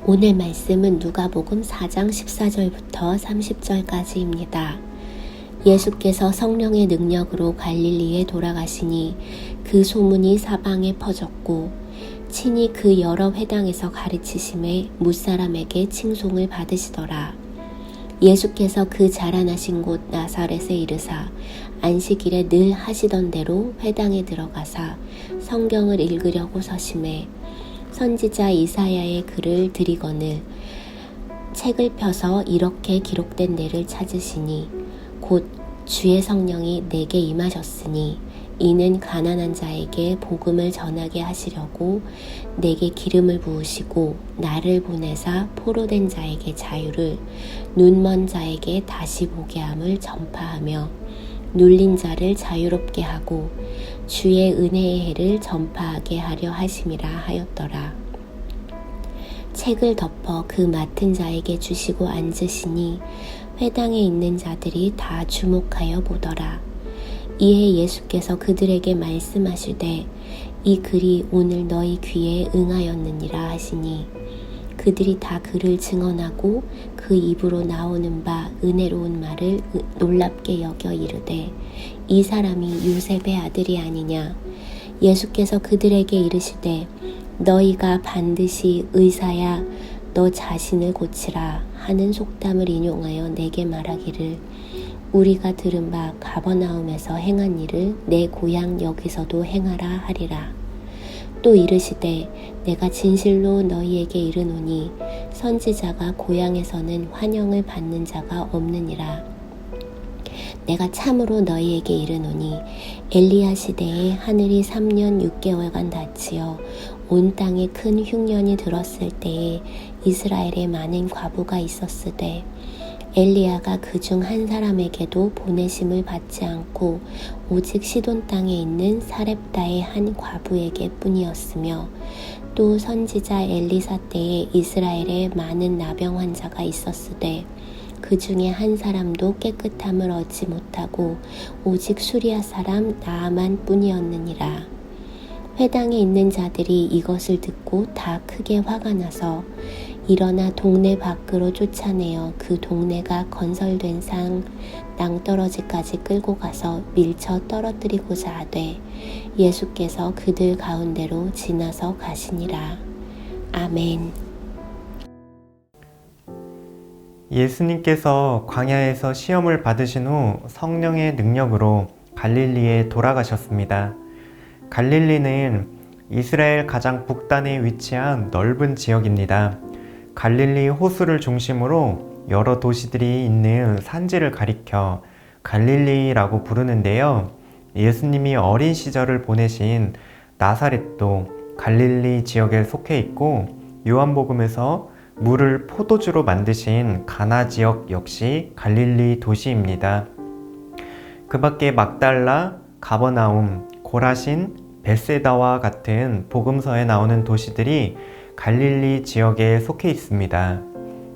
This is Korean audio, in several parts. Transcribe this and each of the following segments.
오늘 말씀은 누가복음 4장 14절부터 30절까지입니다. 예수께서 성령의 능력으로 갈릴리에 돌아가시니 그 소문이 사방에 퍼졌고 친히 그 여러 회당에서 가르치심에 뭇사람에게 칭송을 받으시더라. 예수께서 그 자라나신 곳 나사렛에 이르사 안식일에 늘 하시던 대로 회당에 들어가사 성경을 읽으려고 서심해 선지자 이사야의 글을 들이거늘 책을 펴서 이렇게 기록된 데를 찾으시니 곧 주의 성령이 내게 임하셨으니 이는 가난한 자에게 복음을 전하게 하시려고 내게 기름을 부으시고 나를 보내사 포로된 자에게 자유를 눈먼 자에게 다시 보게 함을 전파하며 눌린 자를 자유롭게 하고 주의 은혜의 해를 전파하게 하려 하심이라 하였더라. 책을 덮어 그 맡은 자에게 주시고 앉으시니 회당에 있는 자들이 다 주목하여 보더라. 이에 예수께서 그들에게 말씀하시되 이 글이 오늘 너희 귀에 응하였느니라 하시니 그들이 다 그를 증언하고 그 입으로 나오는 바 은혜로운 말을 놀랍게 여겨 이르되 이 사람이 요셉의 아들이 아니냐. 예수께서 그들에게 이르시되 너희가 반드시 의사야 너 자신을 고치라 하는 속담을 인용하여 내게 말하기를 우리가 들은 바 가버나움에서 행한 일을 내 고향 여기서도 행하라 하리라. 또 이르시되 내가 진실로 너희에게 이르노니 선지자가 고향에서는 환영을 받는 자가 없느니라. 내가 참으로 너희에게 이르노니 엘리야 시대에 하늘이 3년 6개월간 닫히어 온 땅에 큰 흉년이 들었을 때에 이스라엘에 많은 과부가 있었으되 엘리야가 그중 한 사람에게도 보내심을 받지 않고 오직 시돈 땅에 있는 사렙다의 한 과부에게 뿐이었으며 또 선지자 엘리사 때에 이스라엘에 많은 나병 환자가 있었으되 그 중에 한 사람도 깨끗함을 얻지 못하고 오직 수리아 사람 나아만 뿐이었느니라. 회당에 있는 자들이 이것을 듣고 다 크게 화가 나서 일어나 동네 밖으로 쫓아내어 그 동네가 건설된 상 낭떠러지까지 끌고 가서 밀쳐 떨어뜨리고자 하되 예수께서 그들 가운데로 지나서 가시니라. 아멘. 예수님께서 광야에서 시험을 받으신 후 성령의 능력으로 갈릴리에 돌아가셨습니다. 갈릴리는 이스라엘 가장 북단에 위치한 넓은 지역입니다. 갈릴리 호수를 중심으로 여러 도시들이 있는 산지를 가리켜 갈릴리라고 부르는데요. 예수님이 어린 시절을 보내신 나사렛도 갈릴리 지역에 속해 있고 요한복음에서 물을 포도주로 만드신 가나 지역 역시 갈릴리 도시입니다. 그 밖에 막달라, 가버나움, 고라신, 벳세다와 같은 복음서에 나오는 도시들이 갈릴리 지역에 속해 있습니다.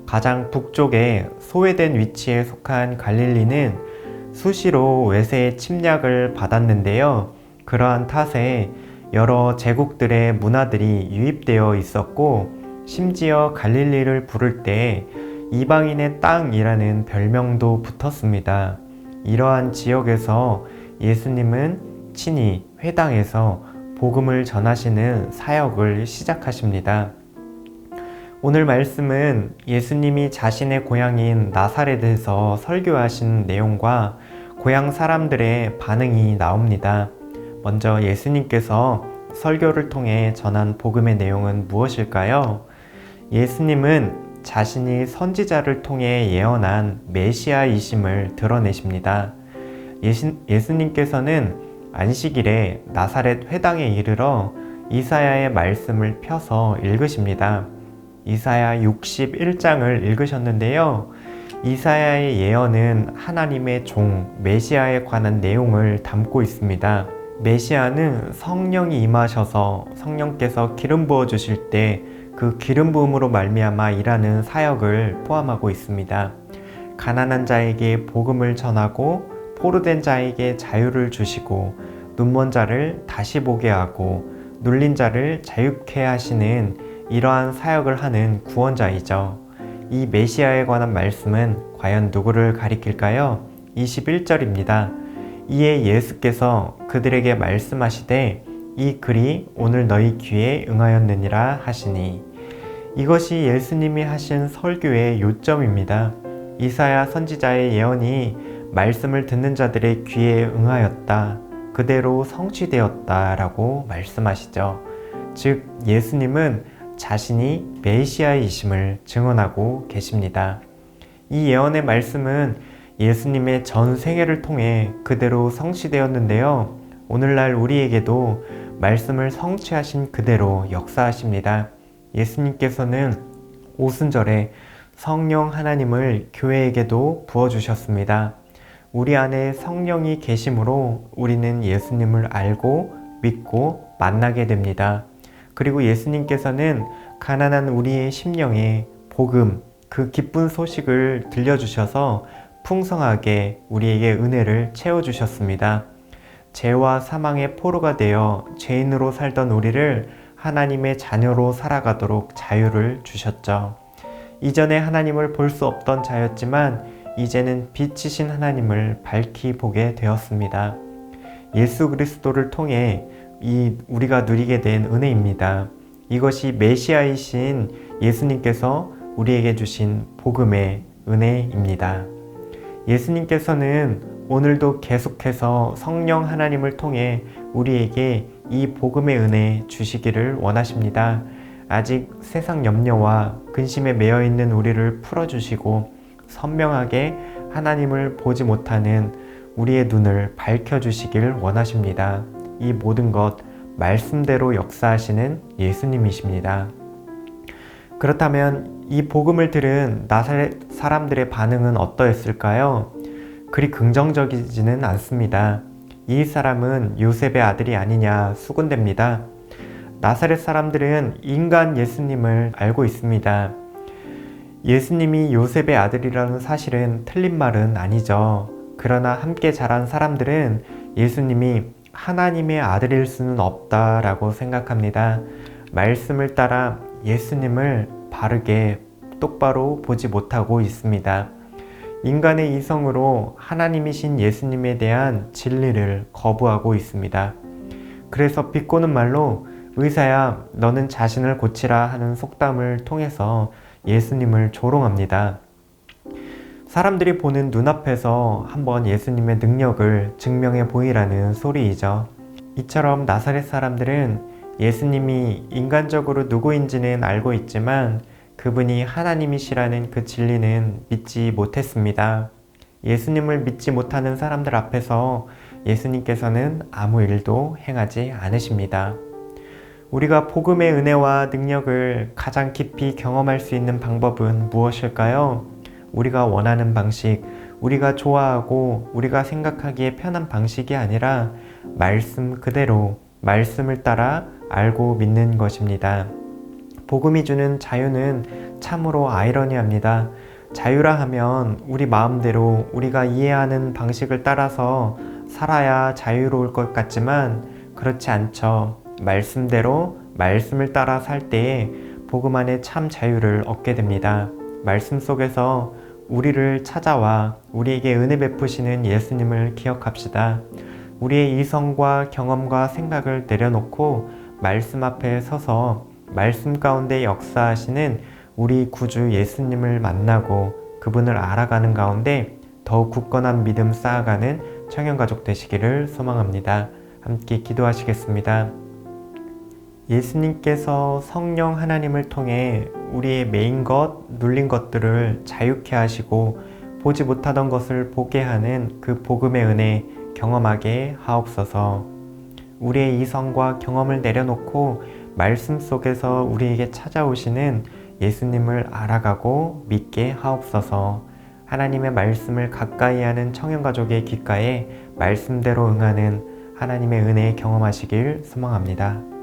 가장 북쪽에 소외된 위치에 속한 갈릴리는 수시로 외세의 침략을 받았는데요. 그러한 탓에 여러 제국들의 문화들이 유입되어 있었고 심지어 갈릴리를 부를 때 이방인의 땅이라는 별명도 붙었습니다. 이러한 지역에서 예수님은 친히 회당에서 복음을 전하시는 사역을 시작하십니다. 오늘 말씀은 예수님이 자신의 고향인 나사렛에서 설교하신 내용과 고향 사람들의 반응이 나옵니다. 먼저 예수님께서 설교를 통해 전한 복음의 내용은 무엇일까요? 예수님은 자신이 선지자를 통해 예언한 메시아이심을 드러내십니다. 예수님께서는 안식일에 나사렛 회당에 이르러 이사야의 말씀을 펴서 읽으십니다. 이사야 61장을 읽으셨는데요. 이사야의 예언은 하나님의 종 메시아에 관한 내용을 담고 있습니다. 메시아는 성령이 임하셔서 성령께서 기름 부어 주실 때 그 기름 부음으로 말미암아 일하는 사역을 포함하고 있습니다. 가난한 자에게 복음을 전하고 포로된 자에게 자유를 주시고 눈먼 자를 다시 보게 하고 눌린 자를 자유케 하시는 이러한 사역을 하는 구원자이죠. 이 메시아에 관한 말씀은 과연 누구를 가리킬까요? 21절입니다. 이에 예수께서 그들에게 말씀하시되 이 글이 오늘 너희 귀에 응하였느니라 하시니, 이것이 예수님이 하신 설교의 요점입니다. 이사야 선지자의 예언이 말씀을 듣는 자들의 귀에 응하였다, 그대로 성취되었다 라고 말씀하시죠. 즉 예수님은 자신이 메시아이심을 증언하고 계십니다. 이 예언의 말씀은 예수님의 전 생애를 통해 그대로 성취되었는데요. 오늘날 우리에게도 말씀을 성취하신 그대로 역사하십니다. 예수님께서는 오순절에 성령 하나님을 교회에게도 부어주셨습니다. 우리 안에 성령이 계심으로 우리는 예수님을 알고 믿고 만나게 됩니다. 그리고 예수님께서는 가난한 우리의 심령에 복음, 그 기쁜 소식을 들려주셔서 풍성하게 우리에게 은혜를 채워주셨습니다. 죄와 사망의 포로가 되어 죄인으로 살던 우리를 하나님의 자녀로 살아가도록 자유를 주셨죠. 이전에 하나님을 볼 수 없던 자였지만 이제는 빛이신 하나님을 밝히 보게 되었습니다. 예수 그리스도를 통해 우리가 누리게 된 은혜입니다. 이것이 메시아이신 예수님께서 우리에게 주신 복음의 은혜입니다. 예수님께서는 오늘도 계속해서 성령 하나님을 통해 우리에게 이 복음의 은혜 주시기를 원하십니다. 아직 세상 염려와 근심에 매여 있는 우리를 풀어주시고 선명하게 하나님을 보지 못하는 우리의 눈을 밝혀주시길 원하십니다. 이 모든 것 말씀대로 역사하시는 예수님이십니다. 그렇다면 이 복음을 들은 나사렛 사람들의 반응은 어떠했을까요? 그리 긍정적이지는 않습니다. 이 사람은 요셉의 아들이 아니냐 수군댑니다. 나사렛 사람들은 인간 예수님을 알고 있습니다. 예수님이 요셉의 아들이라는 사실은 틀린 말은 아니죠. 그러나 함께 자란 사람들은 예수님이 하나님의 아들일 수는 없다라고 생각합니다. 말씀을 따라 예수님을 바르게 똑바로 보지 못하고 있습니다. 인간의 이성으로 하나님이신 예수님에 대한 진리를 거부하고 있습니다. 그래서 비꼬는 말로 의사야 너는 자신을 고치라 하는 속담을 통해서 예수님을 조롱합니다. 사람들이 보는 눈앞에서 한번 예수님의 능력을 증명해 보이라는 소리이죠. 이처럼 나사렛 사람들은 예수님이 인간적으로 누구인지는 알고 있지만 그분이 하나님이시라는 그 진리는 믿지 못했습니다. 예수님을 믿지 못하는 사람들 앞에서 예수님께서는 아무 일도 행하지 않으십니다. 우리가 복음의 은혜와 능력을 가장 깊이 경험할 수 있는 방법은 무엇일까요? 우리가 원하는 방식, 우리가 좋아하고 우리가 생각하기에 편한 방식이 아니라 말씀 그대로, 말씀을 따라 알고 믿는 것입니다. 복음이 주는 자유는 참으로 아이러니합니다. 자유라 하면 우리 마음대로 우리가 이해하는 방식을 따라서 살아야 자유로울 것 같지만 그렇지 않죠. 말씀대로 말씀을 따라 살 때에 복음 안에 참 자유를 얻게 됩니다. 말씀 속에서 우리를 찾아와 우리에게 은혜 베푸시는 예수님을 기억합시다. 우리의 이성과 경험과 생각을 내려놓고 말씀 앞에 서서 말씀 가운데 역사하시는 우리 구주 예수님을 만나고 그분을 알아가는 가운데 더욱 굳건한 믿음 쌓아가는 청년가족 되시기를 소망합니다. 함께 기도하시겠습니다. 예수님께서 성령 하나님을 통해 우리의 매인 것, 눌린 것들을 자유케 하시고 보지 못하던 것을 보게 하는 그 복음의 은혜 경험하게 하옵소서. 우리의 이성과 경험을 내려놓고 말씀 속에서 우리에게 찾아오시는 예수님을 알아가고 믿게 하옵소서. 하나님의 말씀을 가까이 하는 청년가족의 귓가에 말씀대로 응하는 하나님의 은혜 경험하시길 소망합니다.